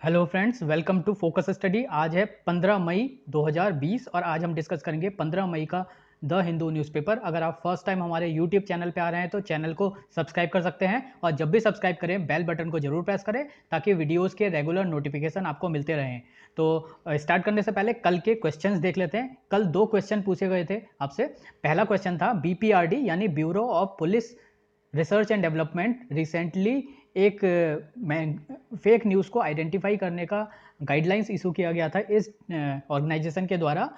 Hello friends, welcome to focus study. आज है 15 मई 2020 और आज हम डिस्कस करेंगे 15 मई का द हिंदू न्यूज़पेपर। अगर आप फर्स्ट टाइम हमारे यूट्यूब चैनल पे आ रहे हैं तो चैनल को सब्सक्राइब कर सकते हैं और जब भी सब्सक्राइब करें बेल बटन को जरूर प्रेस करें ताकि वीडियोस के रेगुलर नोटिफिकेशन आपको मिलते रहें। तो स्टार्ट करने से पहले कल के क्वेश्चंस देख लेते हैं। कल 2 क्वेश्चन पूछे गए थे आपसे। पहला क्वेश्चन था बीपीआरडी यानी bureau of police research and development recently एक फेक न्यूज़ को आइडेंटिफाई करने का गाइडलाइंस इशू किया गया था इस ऑर्गेनाइजेशन के द्वारा।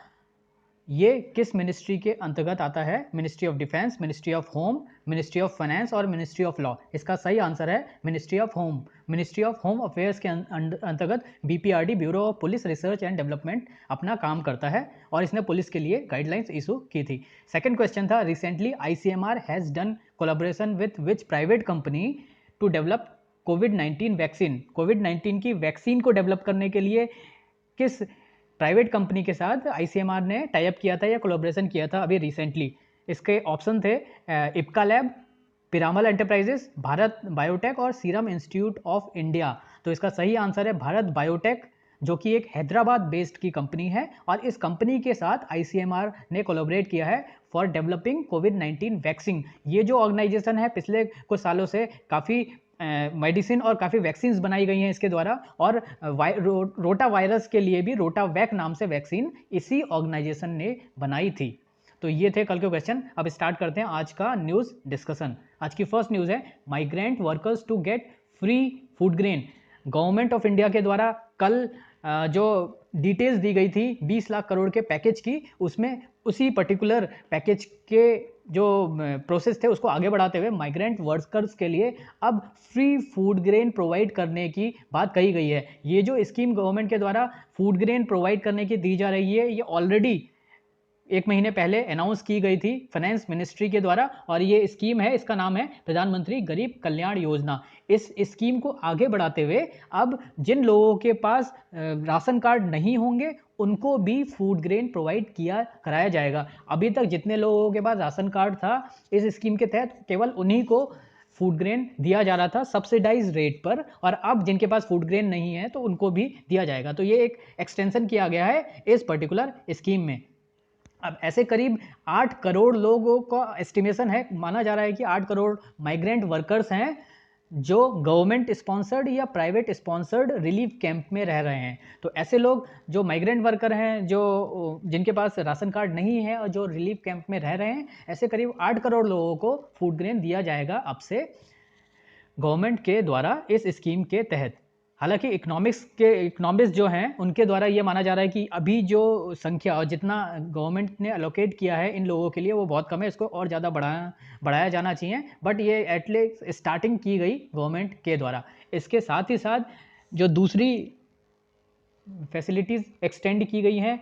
ये किस मिनिस्ट्री के अंतर्गत आता है? Ministry of defence, ministry of home, ministry of finance और मिनिस्ट्री ऑफ लॉ। इसका सही आंसर है ministry of home. Ministry of home affairs के अंतर्गत BPRD bureau of police research and development अपना काम करता है और इसने पुलिस के लिए गाइडलाइंस इशू की थी। सेकंड क्वेश्चन था recently ICMR has done collaboration with which private company to develop कोविड-19 वैक्सीन। कोविड-19 की वैक्सीन को डेवलप करने के लिए किस प्राइवेट कंपनी के साथ आईसीएमआर ने टाई अप किया था या कोलैबोरेशन किया था अभी रिसेंटली? इसके ऑप्शन थे Ipca lab, Piramal enterprises, Bharat biotech और सीरम इंस्टीट्यूट ऑफ इंडिया। तो इसका सही आंसर है भारत बायोटेक, जो कि एक हैदराबाद बेस्ड की कंपनी है और इस कंपनी के साथ आईसीएमआर ने कोलैबोरेट किया है फॉर डेवलपिंग कोविड-19 वैक्सीन। ये जो ऑर्गेनाइजेशन है पिछले कुछ सालों से काफ़ी मेडिसिन और काफ़ी वैक्सीन्स बनाई गई हैं इसके द्वारा और रोटा वायरस के लिए भी रोटावैक नाम से वैक्सीन इसी ऑर्गेनाइजेशन ने बनाई थी। तो ये थे कल के क्वेश्चन। अब स्टार्ट करते हैं आज का न्यूज़ डिस्कशन। आज की फर्स्ट न्यूज़ है migrant workers to get free food grain. Government of India के द्वारा कल जो डिटेल्स दी गई थी 20 लाख करोड़ के पैकेज की, उसमें उसी पर्टिकुलर पैकेज के जो प्रोसेस थे उसको आगे बढ़ाते हुए माइग्रेंट वर्कर्स के लिए अब फ्री फूड ग्रेन प्रोवाइड करने की बात कही गई है। ये जो स्कीम गवर्नमेंट के द्वारा फूड ग्रेन प्रोवाइड करने की दी जा रही है, ये ऑलरेडी 1 महीने पहले अनाउंस की गई थी फाइनेंस मिनिस्ट्री के द्वारा और ये स्कीम है, इसका नाम है प्रधानमंत्री गरीब कल्याण योजना। इस स्कीम को आगे बढ़ाते हुए अब जिन लोगों के पास राशन कार्ड नहीं होंगे उनको भी फूड ग्रेन प्रोवाइड कराया जाएगा। अभी तक जितने लोगों के पास राशन कार्ड था इस स्कीम के तहत केवल उन्हीं को फूड ग्रेन दिया जा रहा था सब्सिडाइज रेट पर, और अब जिनके पास फूड ग्रेन नहीं है तो उनको भी दिया जाएगा। तो ये एक एक्सटेंशन किया गया है इस पर्टिकुलर स्कीम में। अब ऐसे करीब 8 करोड़ लोगों का एस्टिमेशन है, माना जा रहा है कि 8 करोड़ माइग्रेंट वर्कर्स हैं जो गवर्नमेंट स्पॉन्सर्ड या प्राइवेट स्पॉन्सर्ड रिलीफ कैंप में रह रहे हैं। तो ऐसे लोग जो माइग्रेंट वर्कर हैं, जो जिनके पास राशन कार्ड नहीं है और जो रिलीफ कैंप में रह रहे हैं, ऐसे करीब 8 करोड़ लोगों को फूड ग्रेन दिया जाएगा अब से गवर्नमेंट के द्वारा इस स्कीम के तहत। हालांकि इकोनॉमिक्स जो हैं उनके द्वारा ये माना जा रहा है कि अभी जो संख्या और जितना गवर्नमेंट ने अलोकेट किया है इन लोगों के लिए वो बहुत कम है, इसको और ज़्यादा बढ़ाया जाना चाहिए। बट ये एटलीस्ट स्टार्टिंग की गई गवर्नमेंट के द्वारा। इसके साथ ही साथ जो दूसरी फैसिलिटीज़ एक्सटेंड की गई हैं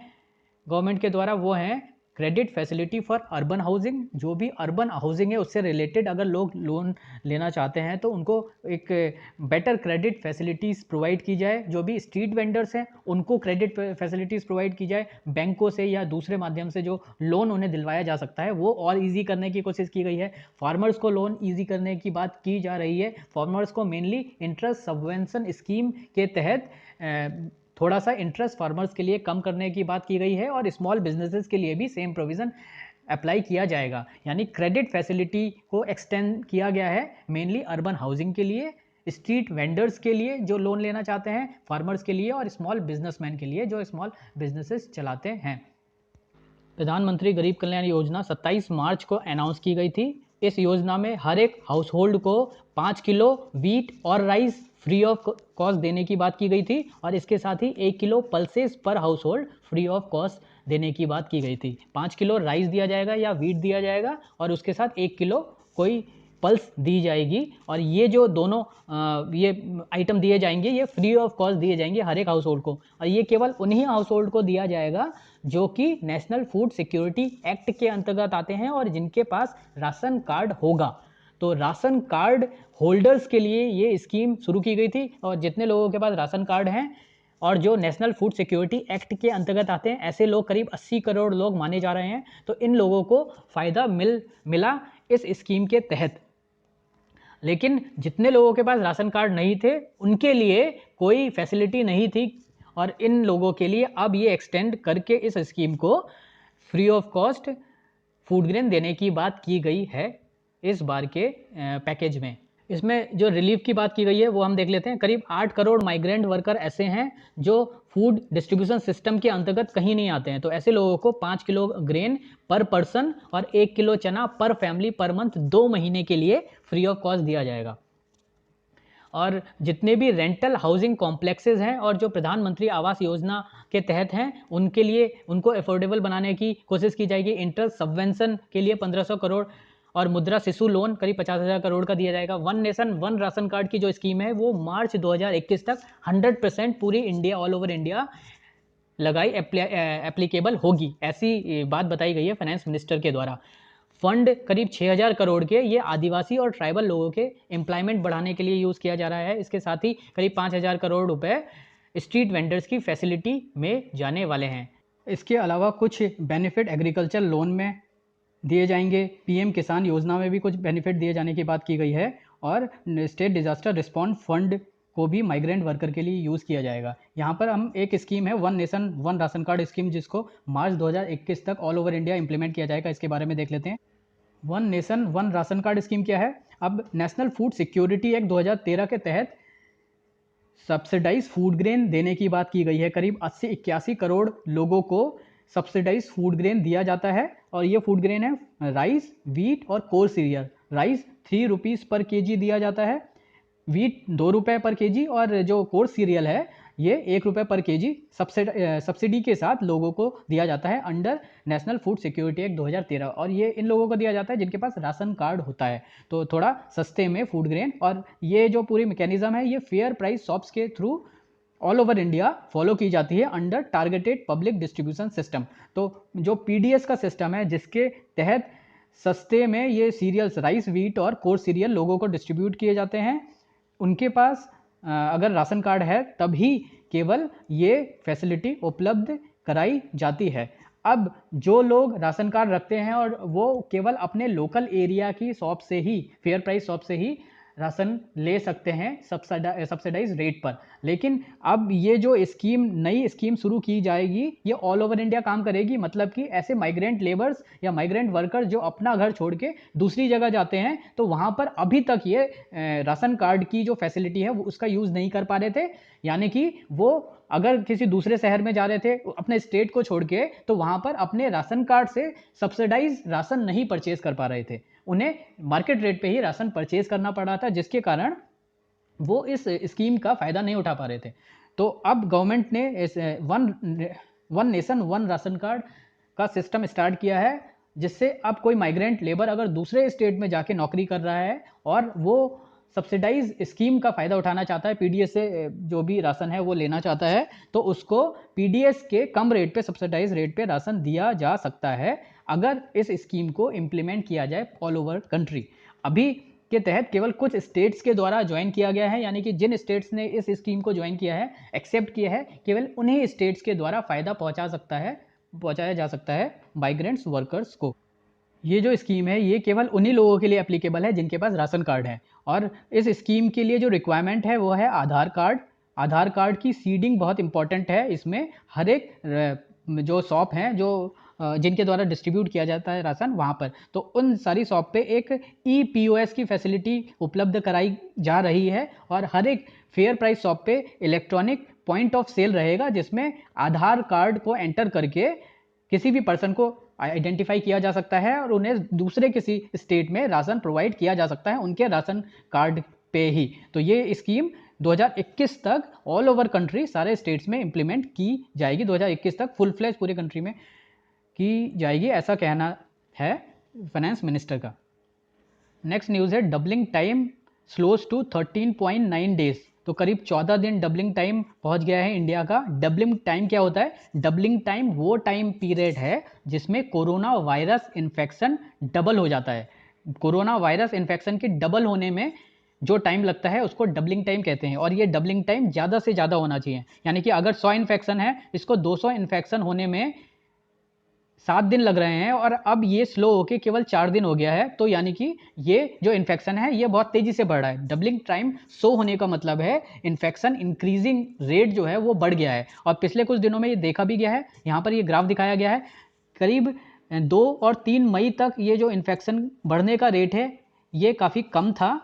गवर्नमेंट के द्वारा वो हैं credit facility for urban housing. जो भी अर्बन हाउसिंग है उससे रिलेटेड अगर लोग लोन लेना चाहते हैं तो उनको एक बेटर क्रेडिट फैसिलिटीज़ प्रोवाइड की जाए। जो भी स्ट्रीट वेंडर्स हैं उनको क्रेडिट फैसिलिटीज़ प्रोवाइड की जाए। बैंकों से या दूसरे माध्यम से जो लोन उन्हें दिलवाया जा सकता है वो और ईजी करने की कोशिश की गई है। फार्मर्स को लोन ईजी करने की बात की जा रही है। फार्मर्स को मेनली इंटरेस्ट सबवेंशन स्कीम के तहत थोड़ा सा इंटरेस्ट फार्मर्स के लिए कम करने की बात की गई है और स्मॉल बिजनेसेस के लिए भी सेम प्रोविज़न अप्लाई किया जाएगा। यानी क्रेडिट फैसिलिटी को एक्सटेंड किया गया है मेनली अर्बन हाउसिंग के लिए, स्ट्रीट वेंडर्स के लिए जो लोन लेना चाहते हैं, फार्मर्स के लिए और स्मॉल बिजनेसमैन के लिए जो स्मॉल बिजनेसेस चलाते हैं। प्रधानमंत्री गरीब कल्याण योजना 27 मार्च को अनाउंस की गई थी। इस योजना में हर एक हाउस होल्ड को 5 किलो वीट और राइस फ्री ऑफ कॉस्ट देने की बात की गई थी और इसके साथ ही 1 किलो पल्सेस पर house hold free of cost देने की बात की गई थी। 5 किलो राइस दिया जाएगा या वीट दिया जाएगा और उसके साथ 1 किलो कोई पल्स दी जाएगी और ये जो दोनों ये आइटम दिए जाएंगे ये फ्री ऑफ कॉस्ट दिए जाएंगे हर एक हाउस होल्ड को, और ये केवल उन्हीं हाउस होल्ड को दिया जाएगा जो कि नेशनल फूड सिक्योरिटी एक्ट के अंतर्गत आते हैं और जिनके पास राशन कार्ड होगा। तो राशन कार्ड होल्डर्स के लिए ये स्कीम शुरू की गई थी और जितने लोगों के पास राशन कार्ड हैं और जो नेशनल फूड सिक्योरिटी एक्ट के अंतर्गत आते हैं ऐसे लोग करीब 80 करोड़ लोग माने जा रहे हैं। तो इन लोगों को फ़ायदा मिला इस स्कीम के तहत। लेकिन जितने लोगों के पास राशन कार्ड नहीं थे उनके लिए कोई फैसिलिटी नहीं थी, और इन लोगों के लिए अब ये एक्सटेंड करके इस स्कीम को free of cost food grain देने की बात की गई है इस बार के पैकेज में। इसमें जो रिलीफ की बात की गई है वो हम देख लेते हैं। करीब 8 करोड़ माइग्रेंट वर्कर ऐसे हैं जो फूड डिस्ट्रीब्यूशन सिस्टम के अंतर्गत कहीं नहीं आते हैं, तो ऐसे लोगों को 5 किलो ग्रेन पर पर्सन और 1 किलो चना पर फैमिली पर मंथ 2 महीने के लिए फ्री ऑफ कॉस्ट दिया जाएगा। और जितने भी रेंटल हाउसिंग कॉम्प्लेक्सेस हैं और जो प्रधानमंत्री आवास योजना के तहत हैं उनके लिए उनको अफोर्डेबल बनाने की कोशिश की जाएगी। इंटरेस्ट सबवेंशन के लिए 1500 करोड़ और मुद्रा शिशु लोन करीब 50,000 करोड़ का दिया जाएगा। One nation one ration card की जो स्कीम है वो मार्च 2021 तक 100% पूरी इंडिया, ऑल ओवर इंडिया लगाई एप्लीकेबल होगी, ऐसी बात बताई गई है फाइनेंस मिनिस्टर के द्वारा। फंड करीब 6,000 करोड़ के ये आदिवासी और ट्राइबल लोगों के एम्प्लॉयमेंट बढ़ाने के लिए यूज़ किया जा रहा है। इसके साथ ही करीब 5,000 करोड़ रुपए स्ट्रीट वेंडर्स की फैसिलिटी में जाने वाले हैं। इसके अलावा कुछ बेनिफिट एग्रीकल्चर लोन में दिए जाएंगे। पीएम किसान योजना में भी कुछ बेनिफिट दिए जाने की बात की गई है, और स्टेट डिजास्टर रिस्पॉन्स फंड को भी माइग्रेंट वर्कर के लिए यूज़ किया जाएगा। यहाँ पर हम एक स्कीम है one nation one ration card scheme, जिसको मार्च 2021 तक ऑल ओवर इंडिया इंप्लीमेंट किया जाएगा, इसके बारे में देख लेते हैं। One nation one ration card scheme क्या है? अब नेशनल फूड सिक्योरिटी एक्ट 2013 के तहत सब्सिडाइज फूड ग्रेन देने की बात की गई है। करीब 80-81 करोड़ लोगों को सब्सिडाइज फूड ग्रेन दिया जाता है, और ये फूड ग्रेन है राइस, वीट और कोर सीरियल। राइस 3 रुपीज़ पर केजी दिया जाता है, वीट 2 रुपये पर केजी, और जो कोर सीरियल है ये 1 रुपये पर केजी सब्सिडी के साथ लोगों को दिया जाता है under national food security act 2013। और ये इन लोगों को दिया जाता है जिनके पास राशन कार्ड होता है, तो थोड़ा सस्ते में फूड ग्रेन। और ये जो पूरी मैकेनिज्म है ये फेयर प्राइस शॉप्स के through all over India follow की जाती है under targeted public distribution system. तो जो पीडीएस का सिस्टम है जिसके तहत सस्ते में ये सीरियल्स राइस, वीट और कोर सीरियल लोगों को डिस्ट्रीब्यूट किए जाते हैं, उनके पास अगर राशन कार्ड है तभी केवल ये फैसिलिटी उपलब्ध कराई जाती है। अब जो लोग राशन कार्ड रखते हैं और वो केवल अपने लोकल एरिया की शॉप से ही, फेयर प्राइस शॉप से ही राशन ले सकते हैं सब्सिडाइज रेट पर। लेकिन अब ये जो स्कीम, नई स्कीम शुरू की जाएगी, ये ऑल ओवर इंडिया काम करेगी। मतलब कि ऐसे माइग्रेंट लेबर्स या माइग्रेंट वर्कर्स जो अपना घर छोड़ के दूसरी जगह जाते हैं, तो वहाँ पर अभी तक ये राशन कार्ड की जो फैसिलिटी है वो उसका यूज़ नहीं कर पा रहे थे। यानी कि वो अगर किसी दूसरे शहर में जा रहे थे अपने स्टेट को छोड़ के, तो वहाँ पर अपने राशन कार्ड से सब्सिडाइज राशन नहीं परचेज कर पा रहे थे, उन्हें मार्केट रेट पे ही राशन परचेज करना पड़ रहा था, जिसके कारण वो इस स्कीम का फ़ायदा नहीं उठा पा रहे थे। तो अब गवर्नमेंट ने इस one nation one ration card का सिस्टम स्टार्ट किया है, जिससे अब कोई माइग्रेंट लेबर अगर दूसरे स्टेट में जाके नौकरी कर रहा है और वो सब्सिडाइज स्कीम का फ़ायदा उठाना चाहता है, पीडीएस से जो भी राशन है वो लेना चाहता है, तो उसको पीडीएस के कम रेट पे, सब्सिडाइज रेट पे राशन दिया जा सकता है अगर इस स्कीम को इम्प्लीमेंट किया जाए ऑल ओवर कंट्री। अभी के तहत केवल कुछ स्टेट्स के द्वारा ज्वाइन किया गया है, यानी कि जिन स्टेट्स ने इस स्कीम को ज्वाइन किया है, एक्सेप्ट किया है, केवल उन्हीं स्टेट्स के द्वारा फ़ायदा पहुंचाया जा सकता है माइग्रेंट्स वर्कर्स को। ये जो स्कीम है ये केवल उन्हीं लोगों के लिए एप्लीकेबल है जिनके पास राशन कार्ड है, और इस स्कीम के लिए जो रिक्वायरमेंट है वो है आधार कार्ड। आधार कार्ड की सीडिंग बहुत इंपॉर्टेंट है इसमें। हर एक जो शॉप हैं जो जिनके द्वारा डिस्ट्रीब्यूट किया जाता है राशन, वहाँ पर तो उन सारी शॉप पे एक EPOS की फैसिलिटी उपलब्ध कराई जा रही है, और हर एक फेयर प्राइस शॉप पे इलेक्ट्रॉनिक पॉइंट ऑफ सेल रहेगा, जिसमें आधार कार्ड को एंटर करके किसी भी पर्सन को आइडेंटिफाई किया जा सकता है और उन्हें दूसरे किसी स्टेट में राशन प्रोवाइड किया जा सकता है उनके राशन कार्ड पे ही। तो ये स्कीम 2021 तक ऑल ओवर कंट्री सारे स्टेट्स में इंप्लीमेंट की जाएगी। 2021 तक फुल फ्लैश पूरे कंट्री में की जाएगी, ऐसा कहना है फाइनेंस मिनिस्टर का। नेक्स्ट न्यूज़ है doubling time slows to 13.9 days. तो करीब 14 दिन डबलिंग टाइम पहुंच गया है इंडिया का। डबलिंग टाइम क्या होता है? डबलिंग टाइम वो टाइम पीरियड है जिसमें कोरोना वायरस इन्फेक्शन डबल हो जाता है। कोरोना वायरस इन्फेक्शन के डबल होने में जो टाइम लगता है उसको डबलिंग टाइम कहते हैं, और ये डबलिंग टाइम ज़्यादा से ज़्यादा होना चाहिए। यानी कि अगर 100 इन्फेक्शन है, इसको 200 इन्फेक्शन होने में 7 दिन लग रहे हैं और अब ये स्लो होके केवल 4 दिन हो गया है। तो यानी कि ये जो इन्फेक्शन है ये बहुत तेजी से बढ़ रहा है। डबलिंग टाइम स्लो होने का मतलब है इन्फेक्शन इंक्रीजिंग रेट जो है वो बढ़ गया है और पिछले कुछ दिनों में ये देखा भी गया है। यहाँ पर ये ग्राफ दिखाया गया है, करीब 2 और 3 मई तक ये जो इन्फेक्शन बढ़ने का रेट है ये काफ़ी कम था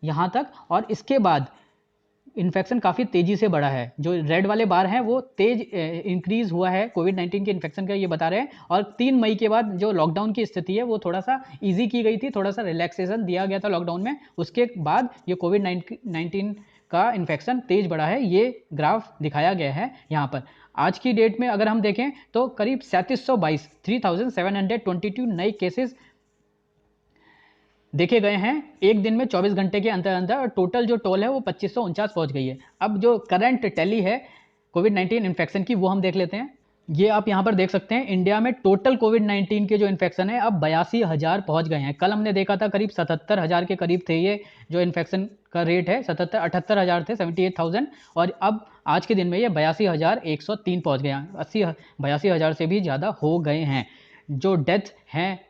यहाँ तक, और इसके बाद इन्फेक्शन काफ़ी तेज़ी से बढ़ा है। जो रेड वाले बार हैं वो तेज इंक्रीज हुआ है कोविड-19 के इन्फेक्शन का, ये बता रहे हैं। और 3 मई के बाद जो लॉकडाउन की स्थिति है वो थोड़ा सा ईजी की गई थी, थोड़ा सा रिलैक्सेशन दिया गया था लॉकडाउन में। उसके बाद ये कोविड-19 का इन्फेक्शन तेज बढ़ा है, ये ग्राफ दिखाया गया है यहाँ पर। आज की डेट में अगर हम देखें तो करीब 3722 नए केसेस देखे गए हैं एक दिन में 24 घंटे के अंदर अंदर, और टोटल जो टोल है वो 2549 पहुंच गई है। अब जो करंट टैली है कोविड-19 इन्फेक्शन की वो हम देख लेते हैं। ये आप यहाँ पर देख सकते हैं इंडिया में टोटल कोविड-19 के जो इन्फेक्शन है अब 82,000 पहुंच गए हैं। कल हमने देखा था करीब 77,000 के करीब थे ये जो इन्फेक्शन का रेट है, 78,000 थे, 78,000, और अब आज के दिन में ये 82,103 पहुँच गए हैं। 82,000 से भी ज़्यादा हो गए हैं। जो डेथ हैं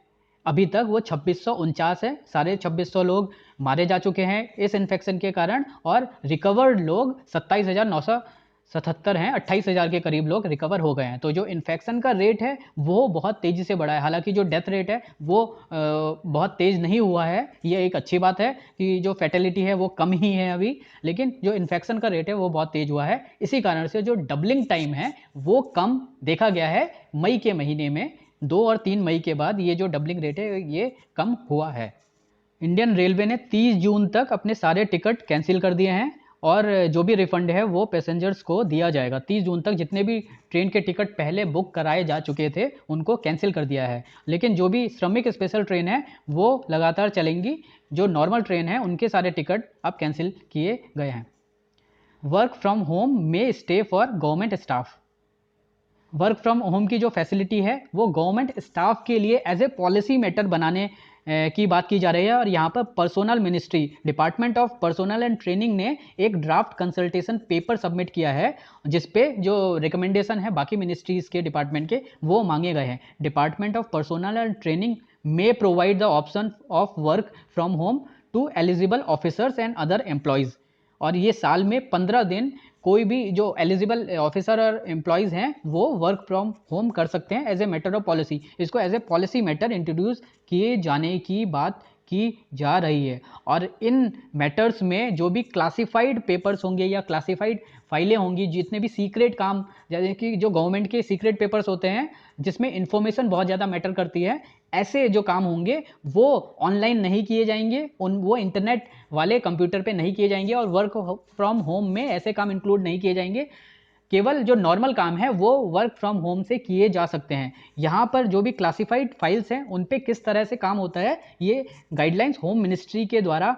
अभी तक वो 2649 है, साढ़े 2600 लोग मारे जा चुके हैं इस इन्फेक्शन के कारण, और रिकवर्ड लोग 27,977 हैं, 28,000 के करीब लोग रिकवर हो गए हैं। तो जो इन्फेक्शन का रेट है वो बहुत तेज़ी से बढ़ा है। हालांकि जो डेथ रेट है वो बहुत तेज़ नहीं हुआ है, ये एक अच्छी बात है कि जो फैटेलिटी है वो कम ही है अभी, लेकिन जो इन्फेक्शन का रेट है वो बहुत तेज़ हुआ है। इसी कारण से जो डबलिंग टाइम है वो कम देखा गया है मई के महीने में। 2 और 3 मई के बाद ये जो डबलिंग रेट है ये कम हुआ है। इंडियन रेलवे ने 30 जून तक अपने सारे टिकट कैंसिल कर दिए हैं और जो भी रिफंड है वो पैसेंजर्स को दिया जाएगा। 30 जून तक जितने भी ट्रेन के टिकट पहले बुक कराए जा चुके थे उनको कैंसिल कर दिया है, लेकिन जो भी श्रमिक स्पेशल ट्रेन है वो लगातार चलेंगी। जो नॉर्मल ट्रेन है उनके सारे टिकट अब कैंसिल किए गए हैं। वर्क फ्रॉम होम में stay for government staff. Work from home की जो फैसिलिटी है वो गवर्नमेंट स्टाफ के लिए एज ए पॉलिसी मैटर बनाने की बात की जा रही है, और यहाँ पर personnel ministry department of personnel and training ने एक ड्राफ्ट कंसल्टेशन पेपर सबमिट किया है जिसपे जो रिकमेंडेशन है बाकी मिनिस्ट्रीज के डिपार्टमेंट के वो मांगे गए हैं। Department of personnel and training may provide the option of work from home to eligible officers and other employees, और ये साल में 15 दिन कोई भी जो एलिजिबल ऑफिसर और एम्प्लॉयज़ हैं वो वर्क फ्रॉम होम कर सकते हैं as a matter of policy. इसको as a policy matter introduce किए जाने की बात की जा रही है, और इन मैटर्स में जो भी क्लासिफाइड पेपर्स होंगे या क्लासिफाइड फाइलें होंगी, जितने भी सीक्रेट काम, जैसे कि जो गवर्नमेंट के सीक्रेट पेपर्स होते हैं जिसमें इंफॉर्मेशन बहुत ज़्यादा मैटर करती है, ऐसे जो काम होंगे वो ऑनलाइन नहीं किए जाएंगे, वो इंटरनेट वाले कंप्यूटर पे नहीं किए जाएंगे, और वर्क फ्रॉम होम में ऐसे काम इंक्लूड नहीं किए जाएंगे। केवल जो नॉर्मल काम है वो वर्क फ्रॉम होम से किए जा सकते हैं। यहाँ पर जो भी क्लासिफाइड फाइल्स हैं उन पे किस तरह से काम होता है ये गाइडलाइंस होम मिनिस्ट्री के द्वारा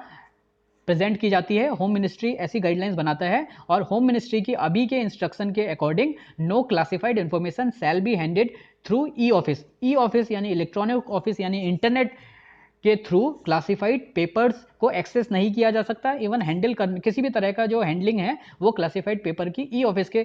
प्रेजेंट की जाती है। होम मिनिस्ट्री ऐसी गाइडलाइंस बनाता है, और होम मिनिस्ट्री की अभी के इंस्ट्रक्शन के according no classified information shall be handed through e office. E office यानी इलेक्ट्रॉनिक ऑफिस यानी इंटरनेट के थ्रू क्लासिफाइड पेपर्स को एक्सेस नहीं किया जा सकता। इवन हैंडल कर किसी भी तरह का जो हैंडलिंग है वो क्लासिफाइड पेपर की ई ऑफिस के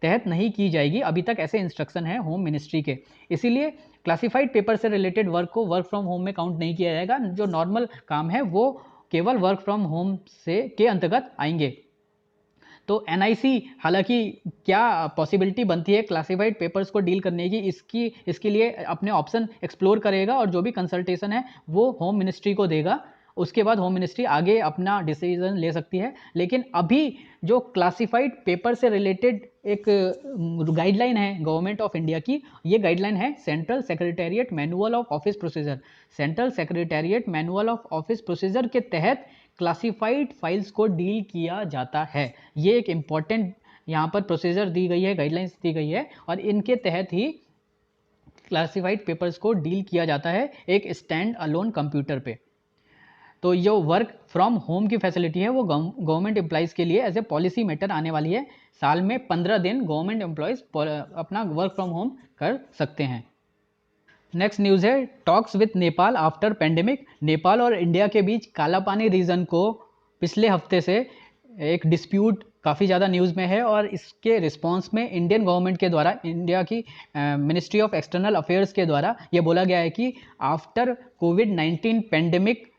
तहत नहीं की जाएगी। अभी तक ऐसे इंस्ट्रक्शन है होम मिनिस्ट्री के, इसीलिए क्लासिफाइड पेपर से रिलेटेड वर्क को वर्क फ्रॉम होम में काउंट नहीं किया जाएगा। जो नॉर्मल काम है वो केवल वर्क फ्रॉम होम से के अंतर्गत आएंगे। तो एनआईसी हालांकि क्या पॉसिबिलिटी बनती है क्लासिफाइड पेपर्स को डील करने की, इसके लिए अपने ऑप्शन एक्सप्लोर करेगा, और जो भी कंसल्टेशन है वो होम मिनिस्ट्री को देगा। उसके बाद होम मिनिस्ट्री आगे अपना डिसीजन ले सकती है। लेकिन अभी जो क्लासिफाइड पेपर से रिलेटेड एक गाइडलाइन है गवर्नमेंट ऑफ इंडिया की, ये गाइडलाइन है central secretariat manual of office procedure. Central secretariat manual of office procedure के तहत क्लासिफाइड फाइल्स को डील किया जाता है। ये एक इम्पॉर्टेंट यहाँ पर प्रोसीजर दी गई है, गाइडलाइंस दी गई है, और इनके तहत ही क्लासिफाइड पेपर्स को डील किया जाता है एक स्टैंड अलोन कंप्यूटर पे। तो जो वर्क फ्रॉम होम की फैसिलिटी है वो गवर्नमेंट एम्प्लॉयज़ के लिए एज ए पॉलिसी मैटर आने वाली है। साल में 15 दिन गवर्नमेंट एम्प्लॉयज़ अपना वर्क फ्रॉम होम कर सकते हैं। नेक्स्ट न्यूज़ है talks with Nepal after pandemic. Nepal और इंडिया के बीच कालापानी रीजन को पिछले हफ्ते से एक डिस्प्यूट काफ़ी ज़्यादा न्यूज़ में है और इसके रिस्पांस में इंडियन गवर्नमेंट के द्वारा, इंडिया की मिनिस्ट्री ऑफ एक्सटर्नल अफेयर्स के द्वारा ये बोला गया है कि आफ्टर कोविड-19 पेंडेमिक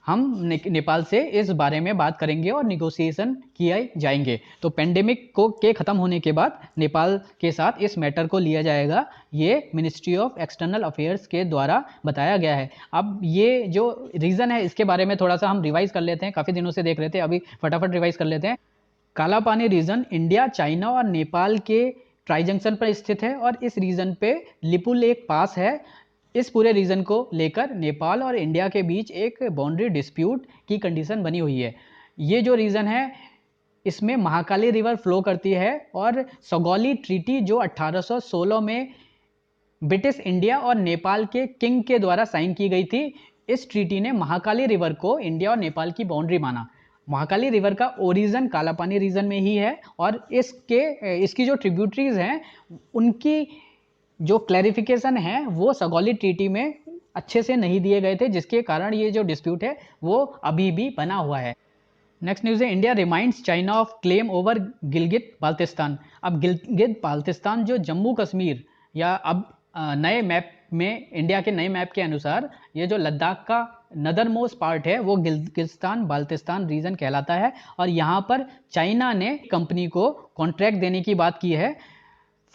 हम नेपाल से इस बारे में बात करेंगे और निगोशिएशन किए जाएंगे। तो पेंडेमिक को के ख़त्म होने के बाद नेपाल के साथ इस मैटर को लिया जाएगा, ये मिनिस्ट्री ऑफ एक्सटर्नल अफेयर्स के द्वारा बताया गया है। अब ये जो रीज़न है इसके बारे में थोड़ा सा हम रिवाइज कर लेते हैं, काफ़ी दिनों से देख रहे थे, अभी फटाफट रिवाइज कर लेते हैं। काला पानी रीजन इंडिया, चाइना और नेपाल के ट्राई जंक्शन पर स्थित है और इस रीजन पे लिपू लेक पास है। इस पूरे रीजन को लेकर नेपाल और इंडिया के बीच एक बाउंड्री डिस्प्यूट की कंडीशन बनी हुई है। ये जो रीजन है इसमें महाकाली रिवर फ्लो करती है और सगौली ट्रीटी जो 1816 में ब्रिटिश इंडिया और नेपाल के किंग के द्वारा साइन की गई थी, इस ट्रीटी ने महाकाली रिवर को इंडिया और नेपाल की बाउंड्री माना। महाकाली रिवर का ओरिजिन कालापानी रीजन में ही है और इसकी जो ट्रिब्यूटरीज हैं उनकी जो क्लैरिफिकेशन है वो सगौली ट्रीटी में अच्छे से नहीं दिए गए थे, जिसके कारण ये जो डिस्प्यूट है वो अभी भी बना हुआ है। नेक्स्ट न्यूज़ है, India reminds China of claim over Gilgit Baltistan. अब गिलगित बाल्टिस्तान जो जम्मू कश्मीर या अब नए मैप में, इंडिया के नए मैप के अनुसार ये जो लद्दाख का नदर मोस्ट पार्ट है वो गिलगिस्तान बाल्टिस्तान रीजन कहलाता है और यहाँ पर चाइना ने कंपनी को कॉन्ट्रैक्ट देने की बात की है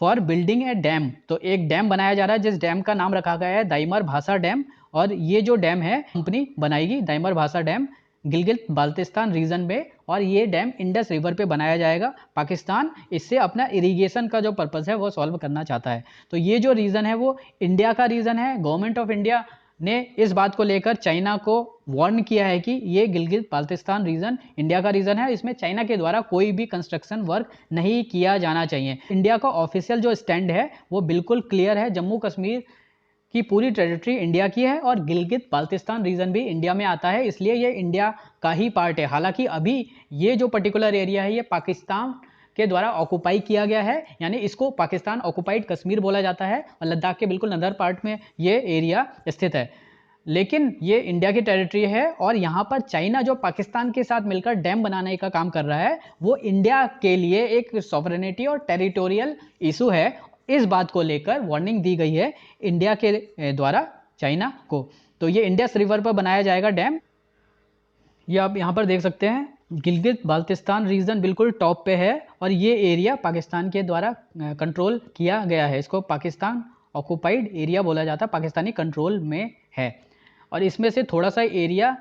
फॉर बिल्डिंग ए डैम। तो एक डैम बनाया जा रहा है जिस डैम का नाम रखा गया है दाइमर भाषा डैम और ये जो डैम है कंपनी बनाएगी दाइमर भाषा डैम गिलगित बाल्टिस्तान रीजन में और ये डैम इंडस रिवर पे बनाया जाएगा। पाकिस्तान इससे अपना इरिगेशन का जो पर्पस है वो सॉल्व करना चाहता है। तो ये जो रीजन है वो इंडिया का रीजन है। गवर्नमेंट ऑफ इंडिया ने इस बात को लेकर चाइना को वार्न किया है कि ये गिलगित बाल्टिस्तान रीजन इंडिया का रीजन है, इसमें चाइना के द्वारा कोई भी कंस्ट्रक्शन वर्क नहीं किया जाना चाहिए। इंडिया का ऑफिशियल जो स्टैंड है वो बिल्कुल क्लियर है, जम्मू कश्मीर की पूरी टेरिटरी इंडिया की है और गिलगित बाल्टिस्तान रीजन भी इंडिया में आता है, इसलिए ये इंडिया का ही पार्ट है। हालांकि अभी ये जो पर्टिकुलर एरिया है ये पाकिस्तान के द्वारा ऑक्युपाई किया गया है, यानी इसको पाकिस्तान ऑक्युपाइड कश्मीर बोला जाता है और लद्दाख के बिल्कुल नदर पार्ट में ये एरिया स्थित है, लेकिन ये इंडिया की टेरिटरी है। और यहाँ पर चाइना जो पाकिस्तान के साथ मिलकर डैम बनाने का काम कर रहा है वो इंडिया के लिए एक सॉवरेनिटी और टेरिटोरियल इशू है। इस बात को लेकर वार्निंग दी गई है इंडिया के द्वारा चाइना को। तो ये इंडस रिवर पर बनाया जाएगा डैम। ये आप यहाँ पर देख सकते हैं, गिलगित बाल्टिस्तान रीजन बिल्कुल टॉप पे है और ये एरिया पाकिस्तान के द्वारा कंट्रोल किया गया है। इसको पाकिस्तान ऑक्युपाइड एरिया बोला जाता है, पाकिस्तानी कंट्रोल में है। और इसमें से थोड़ा सा एरिया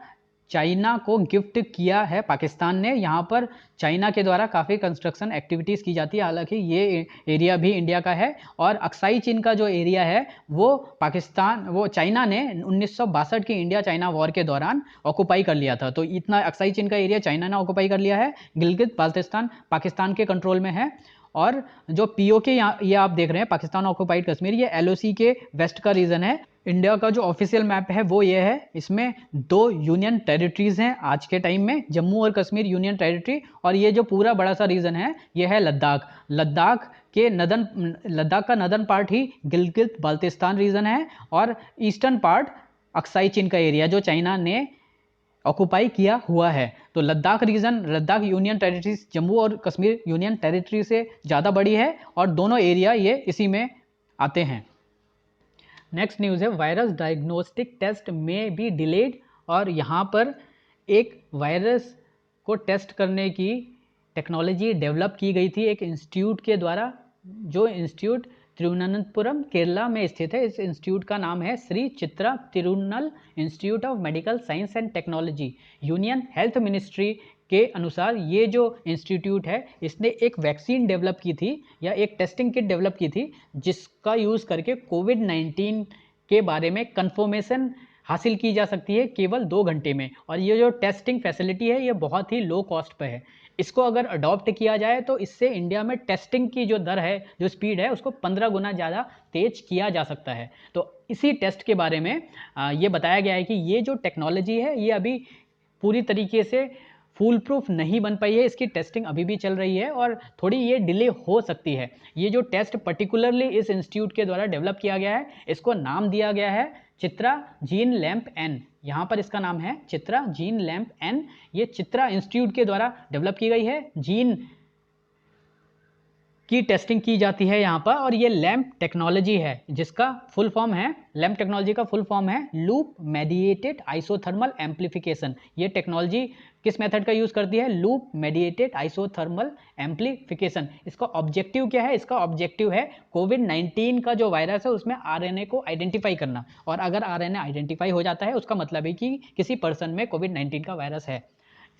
चाइना को गिफ्ट किया है पाकिस्तान ने। यहाँ पर चाइना के द्वारा काफ़ी कंस्ट्रक्शन एक्टिविटीज़ की जाती है, हालांकि ये एरिया भी इंडिया का है। और अक्साई चीन का जो एरिया है वो चाइना ने 1962 की इंडिया चाइना वॉर के दौरान ऑक्युपाई कर लिया था। तो इतना अक्साई चीन का एरिया चाइना ने ऑक्युपाई कर लिया है। गिलगित बाल्टिस्तान पाकिस्तान के कंट्रोल में है। और जो पीओके ये आप देख रहे हैं पाकिस्तान ऑक्युपाइड कश्मीर, ये एलओसी के वेस्ट का रीजन है। इंडिया का जो ऑफिशियल मैप है वो ये है, इसमें 2 यूनियन टेरिटरीज हैं आज के टाइम में, जम्मू और कश्मीर यूनियन टेरिटरी और ये जो पूरा बड़ा सा रीजन है ये है लद्दाख। लद्दाख का नदर्न पार्ट ही गिलगित बाल्टिस्तान रीजन है और ईस्टर्न पार्ट अक्साई चीन का एरिया जो चाइना ने ऑक्युपाई किया हुआ है। तो Ladakh region, Ladakh union territory Jammu और कश्मीर यूनियन टेरिटरी से ज़्यादा बड़ी है और दोनों एरिया ये इसी में आते हैं। नेक्स्ट न्यूज़ है, वायरस डायग्नोस्टिक टेस्ट में बी डिलेड। और यहाँ पर एक वायरस को टेस्ट करने की टेक्नोलॉजी डेवलप की गई थी एक इंस्टीट्यूट के द्वारा, जो इंस्टीट्यूट तिरुवनंतपुरम केरला में स्थित है। इस इंस्टीट्यूट का नाम है Shri Chitra Tirunal institute of medical science and technology. Union health ministry के अनुसार ये जो इंस्टीट्यूट है इसने एक वैक्सीन डेवलप की थी या एक टेस्टिंग किट डेवलप की थी जिसका यूज़ करके कोविड-19 के बारे में कंफर्मेशन हासिल की जा सकती है केवल 2 घंटे में। और ये जो टेस्टिंग फैसिलिटी है ये बहुत ही लो कॉस्ट पे है। इसको अगर अडॉप्ट किया जाए तो इससे इंडिया में टेस्टिंग की जो दर है, जो स्पीड है, उसको 15 गुना ज़्यादा तेज किया जा सकता है। तो इसी टेस्ट के बारे में ये बताया गया है कि ये जो टेक्नोलॉजी है ये अभी पूरी तरीके से फुल प्रूफ नहीं बन पाई है, इसकी टेस्टिंग अभी भी चल रही है और थोड़ी ये डिले हो सकती है। ये जो टेस्ट पर्टिकुलरली इस इंस्टीट्यूट के द्वारा डेवलप किया गया है, इसको नाम दिया गया है चित्रा जीन लैम्प एन। यहाँ पर इसका नाम है चित्रा जीन लैम्प एन। ये चित्रा इंस्टीट्यूट के द्वारा डेवलप की गई है। जीन की टेस्टिंग की जाती है यहाँ पर। और ये लैम्प टेक्नोलॉजी है, जिसका फुल फॉर्म है, लैम्प टेक्नोलॉजी का फुल फॉर्म है लूप मेडिएटेड आइसोथर्मल एम्प्लीफिकेशन। ये टेक्नोलॉजी किस मेथड का यूज़ करती है? Loop mediated isothermal amplification. इसका ऑब्जेक्टिव क्या है? इसका ऑब्जेक्टिव है कोविड-19 का जो वायरस है उसमें आरएनए को आइडेंटिफाई करना, और अगर आरएनए आइडेंटिफाई हो जाता है उसका मतलब है कि किसी पर्सन में कोविड-19 का वायरस है।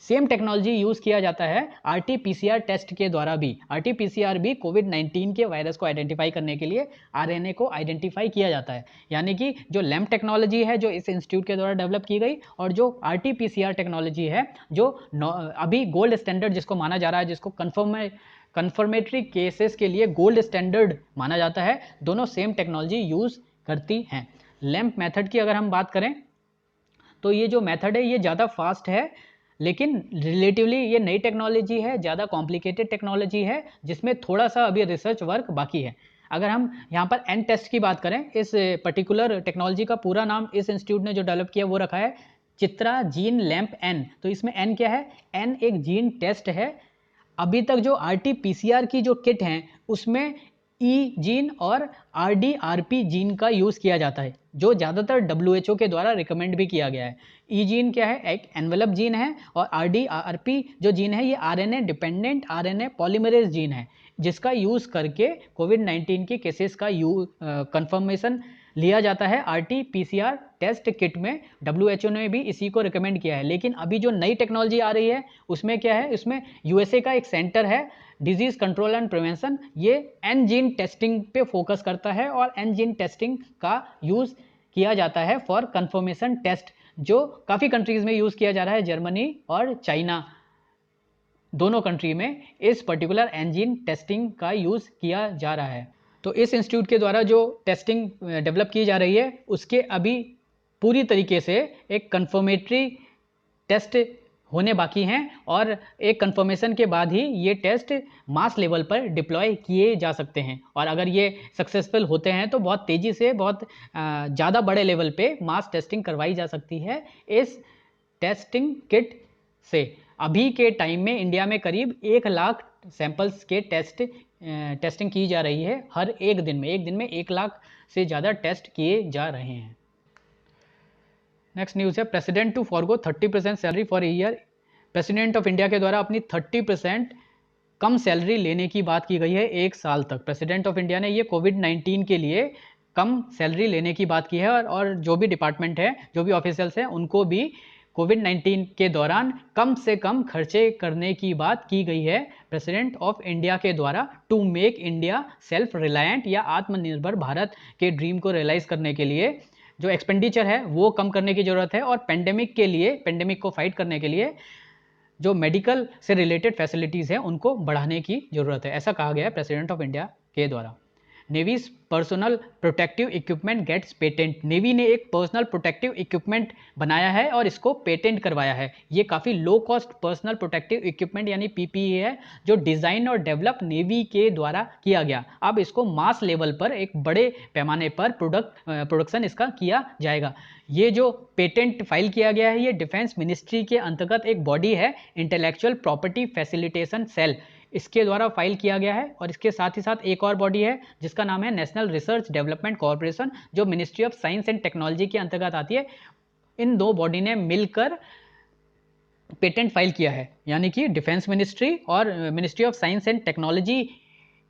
सेम टेक्नोलॉजी यूज़ किया जाता है आरटी-पीसीआर टेस्ट के द्वारा भी। आरटी-पीसीआर भी कोविड-19 के वायरस को आइडेंटिफाई करने के लिए आरएनए को आइडेंटिफाई किया जाता है। यानी कि जो लैम्प टेक्नोलॉजी है जो इस इंस्टीट्यूट के द्वारा डेवलप की गई, और जो आरटी-पीसीआर टेक्नोलॉजी है जो अभी गोल्ड स्टैंडर्ड जिसको माना जा रहा है, जिसको कन्फर्मेटरी केसेस के लिए गोल्ड स्टैंडर्ड माना जाता है, दोनों सेम टेक्नोलॉजी यूज़ करती हैं। लैम्प मेथड की अगर हम बात करें तो ये जो मेथड है ये ज़्यादा फास्ट है, लेकिन रिलेटिवली ये नई टेक्नोलॉजी है, ज़्यादा कॉम्प्लिकेटेड टेक्नोलॉजी है, जिसमें थोड़ा सा अभी रिसर्च वर्क बाकी है। अगर हम यहाँ पर एन टेस्ट की बात करें, इस पर्टिकुलर टेक्नोलॉजी का पूरा नाम इस इंस्टीट्यूट ने जो डेवलप किया वो रखा है चित्रा जीन लैम्प एन। तो इसमें एन क्या है? एन एक जीन टेस्ट है। अभी तक जो आरटी-पीसीआर की जो किट हैं उसमें ई जीन और आरडी-आरपी जीन का यूज़ किया जाता है, जो ज़्यादातर डब्ल्यूएचओ के द्वारा रिकमेंड भी किया गया है। ई जीन क्या है? एक एनवेलप जीन है, और आरडी-आरपी जो जीन है ये RNA dependent RNA polymerase gene है, जिसका यूज़ करके कोविड-19 के केसेस का कंफर्मेशन लिया जाता है आरटी-पीसीआर टेस्ट किट में। डब्ल्यूएचओ ने भी इसी को रिकमेंड किया है। लेकिन अभी जो नई टेक्नोलॉजी आ रही है उसमें क्या है? इसमें यूएसए का एक सेंटर है डिजीज़ कंट्रोल एंड प्रिवेंशन, ये एन जीन टेस्टिंग पे फोकस करता है, और एन जीन टेस्टिंग का यूज़ किया जाता है फॉर कंफर्मेशन टेस्ट, जो काफ़ी कंट्रीज़ में यूज़ किया जा रहा है। जर्मनी और चाइना दोनों कंट्री में इस पर्टिकुलर एंजीन टेस्टिंग का यूज़ किया जा रहा है। तो इस इंस्टीट्यूट के द्वारा जो टेस्टिंग डेवलप की जा रही है उसके अभी पूरी तरीके से एक कंफर्मेटरी टेस्ट होने बाकी हैं, और एक कंफर्मेशन के बाद ही ये टेस्ट मास लेवल पर डिप्लॉय किए जा सकते हैं। और अगर ये सक्सेसफुल होते हैं तो बहुत तेज़ी से बहुत ज़्यादा बड़े लेवल पे मास टेस्टिंग करवाई जा सकती है इस टेस्टिंग किट से। अभी के टाइम में इंडिया में करीब 1 लाख सैंपल्स के टेस्टिंग की जा रही है हर एक दिन में 1 लाख से ज़्यादा टेस्ट किए जा रहे हैं। नेक्स्ट न्यूज़ है president to forgo 30% salary for a year. President of India के द्वारा अपनी 30% कम सैलरी लेने की बात की गई है 1 साल तक। प्रेसिडेंट ऑफ इंडिया ने ये कोविड-19 के लिए कम सैलरी लेने की बात की है, और जो भी डिपार्टमेंट है, जो भी ऑफिशियल्स हैं, उनको भी कोविड-19 के दौरान कम से कम खर्चे करने की बात की गई है प्रेसिडेंट ऑफ इंडिया के द्वारा, to make India self reliant, या आत्मनिर्भर भारत के ड्रीम को रियलाइज़ करने के लिए जो एक्सपेंडिचर है वो कम करने की ज़रूरत है, और पेंडेमिक को फाइट करने के लिए जो मेडिकल से रिलेटेड फैसिलिटीज़ हैं उनको बढ़ाने की ज़रूरत है, ऐसा कहा गया है प्रेसिडेंट ऑफ इंडिया के द्वारा। Navy's personal protective equipment gets patent. Navy ने एक पर्सनल प्रोटेक्टिव इक्विपमेंट बनाया है और इसको पेटेंट करवाया है। ये काफ़ी low cost personal protective equipment यानी पीपीई है, जो डिज़ाइन और डेवलप नेवी के द्वारा किया गया। अब इसको मास लेवल पर एक बड़े पैमाने पर प्रोडक्शन इसका किया जाएगा। ये जो पेटेंट फाइल किया गया है ये डिफेंस मिनिस्ट्री के अंतर्गत एक बॉडी है, इंटेलेक्चुअल प्रॉपर्टी फैसिलिटेशन सेल, इसके द्वारा फाइल किया गया है। और इसके साथ ही साथ एक और बॉडी है जिसका नाम है नेशनल रिसर्च डेवलपमेंट कॉर्पोरेशन, जो ministry of science and technology के अंतर्गत आती है। इन दो बॉडी ने मिलकर पेटेंट फाइल किया है, यानी कि डिफेंस मिनिस्ट्री और ministry of science and technology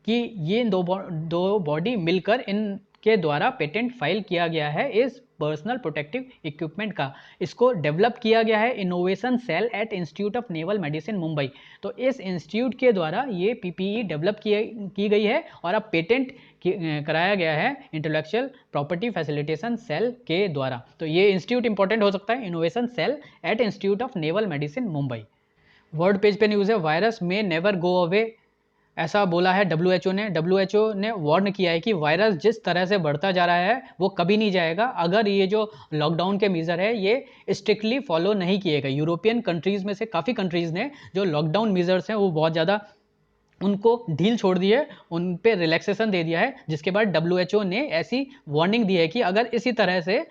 की ये दो बॉडी मिलकर इनके द्वारा पेटेंट फाइल किया गया है इस पर्सनल प्रोटेक्टिव इक्विपमेंट का। इसको डेवलप किया गया है innovation cell at institute of naval medicine Mumbai. तो इस इंस्टीट्यूट के द्वारा ये पीपीई डेवलप की गई है और अब पेटेंट कराया गया है इंटेलेक्चुअल प्रॉपर्टी फैसिलिटेशन सेल के द्वारा। तो ये इंस्टीट्यूट इंपॉर्टेंट हो सकता है, innovation cell at institute of naval medicine Mumbai. World page पे न्यूज़ है, virus may never go away, ऐसा बोला है डब्ल्यूएचओ ने। डब्ल्यूएचओ ने वार्न किया है कि वायरस जिस तरह से बढ़ता जा रहा है वो कभी नहीं जाएगा अगर ये जो लॉकडाउन के मेजर है ये स्ट्रिक्टली फॉलो नहीं किए गए। यूरोपियन कंट्रीज़ में से काफ़ी कंट्रीज़ ने जो लॉकडाउन मेजर्स हैं वो बहुत ज़्यादा उनको ढील छोड़ दी है, उन पे रिलैक्सेशन दे दिया है, जिसके बाद डब्ल्यूएचओ ने ऐसी वार्निंग दी है कि अगर इसी तरह से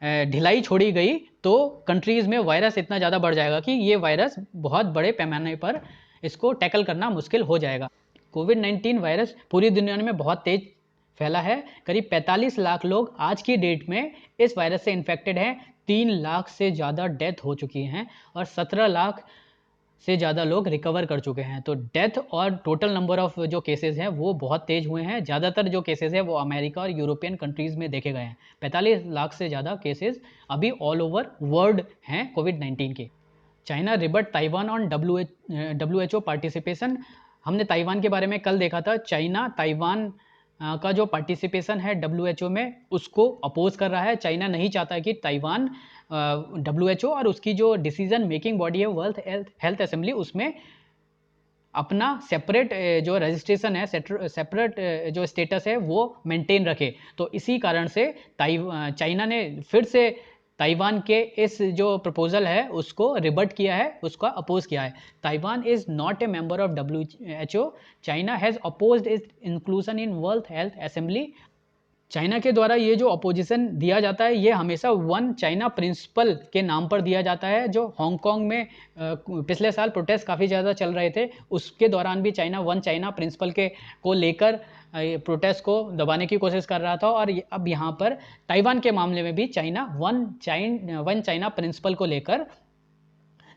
ढिलाई छोड़ी गई तो कंट्रीज़ में वायरस इतना ज़्यादा बढ़ जाएगा कि ये वायरस बहुत बड़े पैमाने पर इसको टैकल करना मुश्किल हो जाएगा। कोविड-19 वायरस पूरी दुनिया में बहुत तेज फैला है। करीब 45 लाख लोग आज की डेट में इस वायरस से इन्फेक्टेड हैं। 3 लाख से ज़्यादा डेथ हो चुकी हैं और 17 लाख से ज़्यादा लोग रिकवर कर चुके हैं। तो डेथ और टोटल नंबर ऑफ जो केसेस हैं वो बहुत तेज़ हुए हैं। ज़्यादातर जो केसेस हैं वो अमेरिका और यूरोपियन कंट्रीज़ में देखे गए हैं। 45 लाख से ज़्यादा केसेस अभी ऑल ओवर वर्ल्ड हैं कोविड-19 के। China रिबट Taiwan on WHO participation. हमने ताइवान के बारे में कल देखा था। चाइना ताइवान का जो पार्टिसिपेशन है WHO में उसको अपोज कर रहा है। चाइना नहीं चाहता कि ताइवान WHO और उसकी जो डिसीजन मेकिंग बॉडी है वर्ल्ड हेल्थ असेंबली उसमें अपना सेपरेट जो रजिस्ट्रेशन है, सेपरेट जो स्टेटस है वो मेंटेन रखे। तो इसी कारण से चाइना ने फिर से ताइवान के इस जो प्रपोजल है उसको रिबट किया है, उसका अपोज किया है। Taiwan is not a member of WHO। China has opposed it's inclusion in world health assembly. China के द्वारा ये जो अपोजिशन दिया जाता है ये हमेशा वन चाइना प्रिंसिपल के नाम पर दिया जाता है। जो हांगकांग में पिछले साल प्रोटेस्ट काफ़ी ज़्यादा चल रहे थे, उसके दौरान भी चाइना वन चाइना प्रिंसिपल को लेकर प्रोटेस्ट को दबाने की कोशिश कर रहा था। और अब यहाँ पर ताइवान के मामले में भी चाइना वन चाइना प्रिंसिपल को लेकर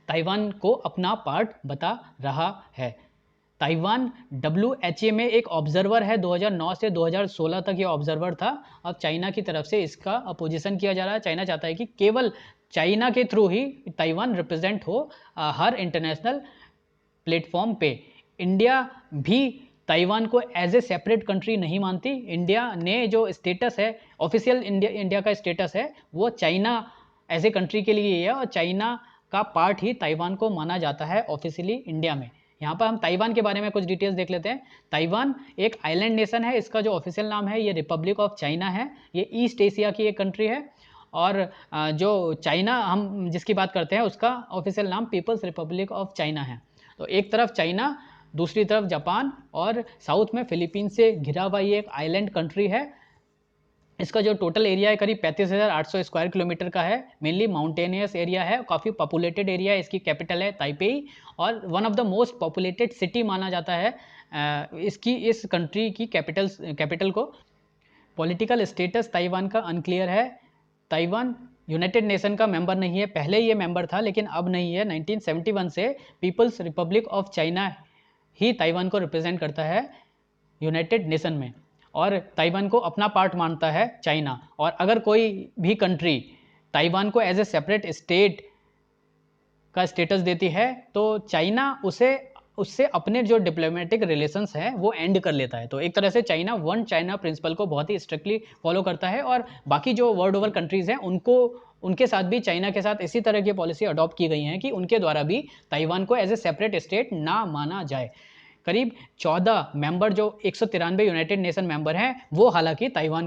ताइवान को अपना पार्ट बता रहा है। ताइवान WHO में एक ऑब्जर्वर है। 2009 से 2016 तक ये ऑब्जर्वर था। अब चाइना की तरफ से इसका अपोजिशन किया जा रहा है। चाइना चाहता है कि केवल चाइना के थ्रू ही ताइवान रिप्रेजेंट हो हर इंटरनेशनल प्लेटफॉर्म पे। इंडिया भी ताइवान को एज ए सेपरेट कंट्री नहीं मानती। इंडिया ने जो स्टेटस है, ऑफिशियल इंडिया का स्टेटस है, वो चाइना एज ए कंट्री के लिए है और चाइना का पार्ट ही ताइवान को माना जाता है ऑफिशियली इंडिया में। यहाँ पर हम ताइवान के बारे में कुछ डिटेल्स देख लेते हैं। ताइवान एक आइलैंड नेशन है। इसका जो ऑफिशियल नाम है ये रिपब्लिक ऑफ चाइना है। ये ईस्ट एशिया की एक कंट्री है। और जो चाइना हम जिसकी बात करते हैं उसका ऑफिशियल नाम पीपल्स रिपब्लिक ऑफ चाइना है। तो एक तरफ चाइना, दूसरी तरफ जापान और साउथ में फिलीपींस से घिरा हुआ ये एक आइलैंड कंट्री है। इसका जो टोटल एरिया है करीब 35,800 स्क्वायर किलोमीटर का है। मेनली माउंटेनियस एरिया है, काफ़ी पॉपुलेटेड एरिया है। इसकी कैपिटल है ताइपेई और one of the most populated city माना जाता है इस कंट्री की कैपिटल को। पॉलिटिकल स्टेटस ताइवान का अनक्लियर है। ताइवान यूनाइटेड नेशन का मेंबर नहीं है। पहले ये मेंबर था लेकिन अब नहीं है। 1971 से पीपल्स रिपब्लिक ऑफ चाइना ही ताइवान को रिप्रेजेंट करता है यूनाइटेड नेशन में और ताइवान को अपना पार्ट मानता है चाइना। और अगर कोई भी कंट्री ताइवान को एज ए सेपरेट स्टेट का स्टेटस देती है तो चाइना उससे अपने जो डिप्लोमेटिक रिलेशंस हैं वो एंड कर लेता है। तो एक तरह से चाइना वन चाइना प्रिंसिपल को बहुत ही स्ट्रिक्टली फॉलो करता है और बाकी जो वर्ल्ड ओवर कंट्रीज़ हैं उनके साथ भी चाइना के साथ इसी तरह की पॉलिसी अडॉप्ट की गई हैं कि उनके द्वारा भी ताइवान को एज ए सेपरेट स्टेट ना माना जाए। करीब 14 मेंबर जो 193 यूनाइटेड नेशन मेंबर हैं वो हालांकि ताइवान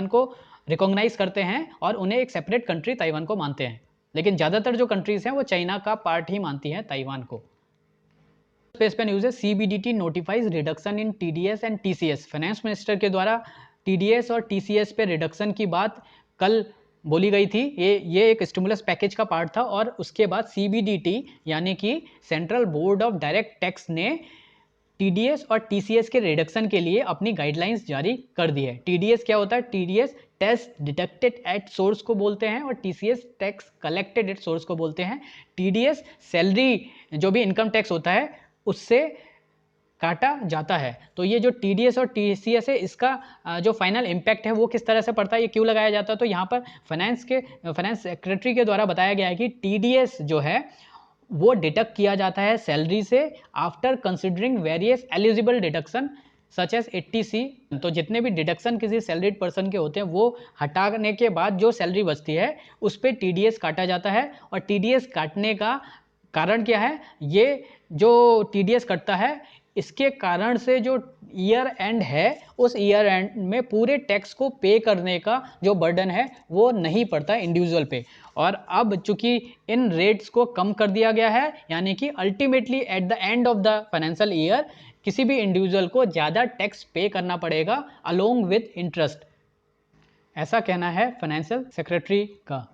को रिकॉग्नाइज करते हैं और उन्हें एक सेपरेट कंट्री ताइवान को मानते हैं। लेकिन ज़्यादातर जो कंट्रीज़ हैं वो चाइना का पार्ट ही मानती हैं ताइवान को। स्पेस पे न्यूज़ है, CBDT notifies reduction in TDS and TCS। Finance minister के द्वारा TDS और TCS पे रिडक्शन की बात कल बोली गई थी। ये एक स्टिमुलस पैकेज का पार्ट था और उसके बाद CBDT यानी कि central board of direct tax ने TDS और TCS के रिडक्शन के लिए अपनी गाइडलाइंस जारी कर दी है। TDS क्या होता है? TDS tax deducted at source को बोलते हैं और TCS tax collected at source को बोलते हैं। TDS सैलरी जो भी इनकम टैक्स होता है उससे काटा जाता है। तो ये जो TDS और TCS है इसका जो फाइनल इम्पैक्ट है वो किस तरह से पड़ता है, ये क्यों लगाया जाता है? तो यहाँ पर फाइनेंस सेक्रेटरी के द्वारा बताया गया है कि TDS जो है वो डिडक्ट किया जाता है सैलरी से after considering various eligible deduction such as 80C। तो जितने भी डिडक्शन किसी सैलरीड पर्सन के होते हैं वो हटाने के बाद जो सैलरी बचती है उस पर TDS काटा जाता है। और TDS काटने का कारण क्या है? ये जो TDS कटता है इसके कारण से जो ईयर एंड है उस ईयर एंड में पूरे टैक्स को पे करने का जो बर्डन है वो नहीं पड़ता इंडिविजुअल पे। और अब चूंकि इन रेट्स को कम कर दिया गया है यानी कि ultimately at the end of the financial year किसी भी इंडिविजुअल को ज़्यादा टैक्स पे करना पड़ेगा अलोंग विद इंटरेस्ट, ऐसा कहना है फाइनेंशियल सेक्रेटरी का।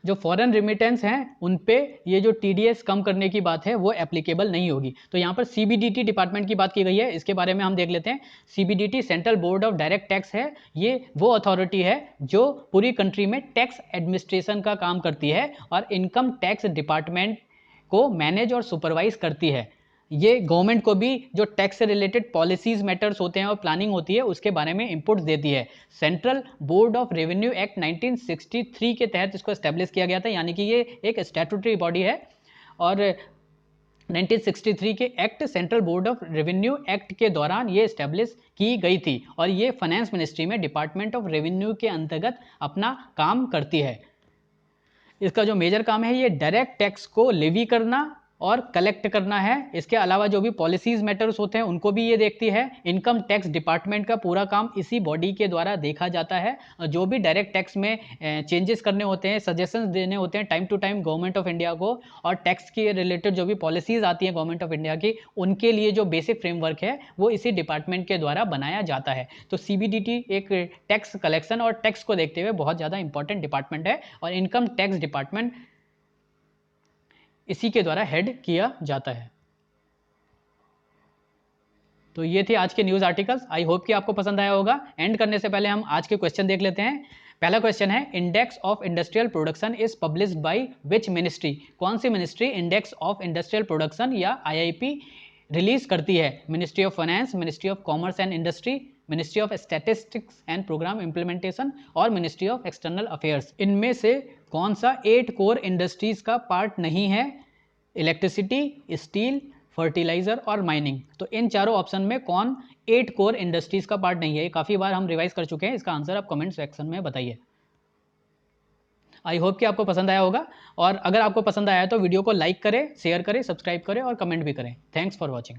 जो फॉरेन रिमिटेंस हैं उन पे ये जो TDS कम करने की बात है वो एप्लीकेबल नहीं होगी। तो यहाँ पर CBDT डिपार्टमेंट की बात की गई है, इसके बारे में हम देख लेते हैं। CBDT central board of direct tax है। ये वो अथॉरिटी है जो पूरी कंट्री में टैक्स एडमिनिस्ट्रेशन का काम करती है और इनकम टैक्स डिपार्टमेंट को मैनेज और सुपरवाइज करती है। ये गवर्नमेंट को भी जो टैक्स से रिलेटेड पॉलिसीज मैटर्स होते हैं और प्लानिंग होती है उसके बारे में इनपुट्स देती है। Central board of revenue act 1963 के तहत इसको एस्टेब्लिश किया गया था, यानी कि ये एक स्टैट्यूटरी बॉडी है। और 1963 के act central board of revenue act के दौरान ये एस्टेब्लिश की गई थी और ये फाइनेंस मिनिस्ट्री में डिपार्टमेंट ऑफ रेवेन्यू के अंतर्गत अपना काम करती है। इसका जो मेजर काम है ये डायरेक्ट टैक्स को लेवी करना और कलेक्ट करना है। इसके अलावा जो भी पॉलिसीज मैटर्स होते हैं उनको भी ये देखती है। इनकम टैक्स डिपार्टमेंट का पूरा काम इसी बॉडी के द्वारा देखा जाता है। जो भी डायरेक्ट टैक्स में चेंजेस करने होते हैं, सजेशंस देने होते हैं time to time government of India को, और टैक्स के रिलेटेड जो भी पॉलिसीज आती हैं गवर्नमेंट ऑफ इंडिया की, उनके लिए जो बेसिक फ्रेमवर्क है वो इसी डिपार्टमेंट के द्वारा बनाया जाता है। तो CBDT एक टैक्स कलेक्शन और टैक्स को देखते हुए बहुत ज़्यादा इंपॉर्टेंट डिपार्टमेंट है और इनकम टैक्स डिपार्टमेंट इसी के द्वारा हेड किया जाता है। तो ये थे आज के न्यूज़ आर्टिकल्स। आई होप कि आपको पसंद आया होगा। एंड करने से पहले हम आज के क्वेश्चन देख लेते हैं। पहला क्वेश्चन है, index of industrial production is published by which ministry? कौन सी ministry index of industrial production या IIP रिलीज करती है? Ministry of finance, ministry of commerce and industry, ministry of statistics and programme implementation और ministry of external affairs. इनमें से कौन सा 8 कोर इंडस्ट्रीज का पार्ट नहीं है? इलेक्ट्रिसिटी, स्टील, फर्टिलाइजर और माइनिंग। तो इन चारों ऑप्शन में कौन 8 कोर इंडस्ट्रीज का पार्ट नहीं है? ये काफ़ी बार हम रिवाइज कर चुके हैं, इसका आंसर आप कमेंट सेक्शन में बताइए। आई होप कि आपको पसंद आया होगा, और अगर आपको पसंद आया तो वीडियो को लाइक करें, शेयर करें, सब्सक्राइब करें और कमेंट भी करें। Thanks for watching.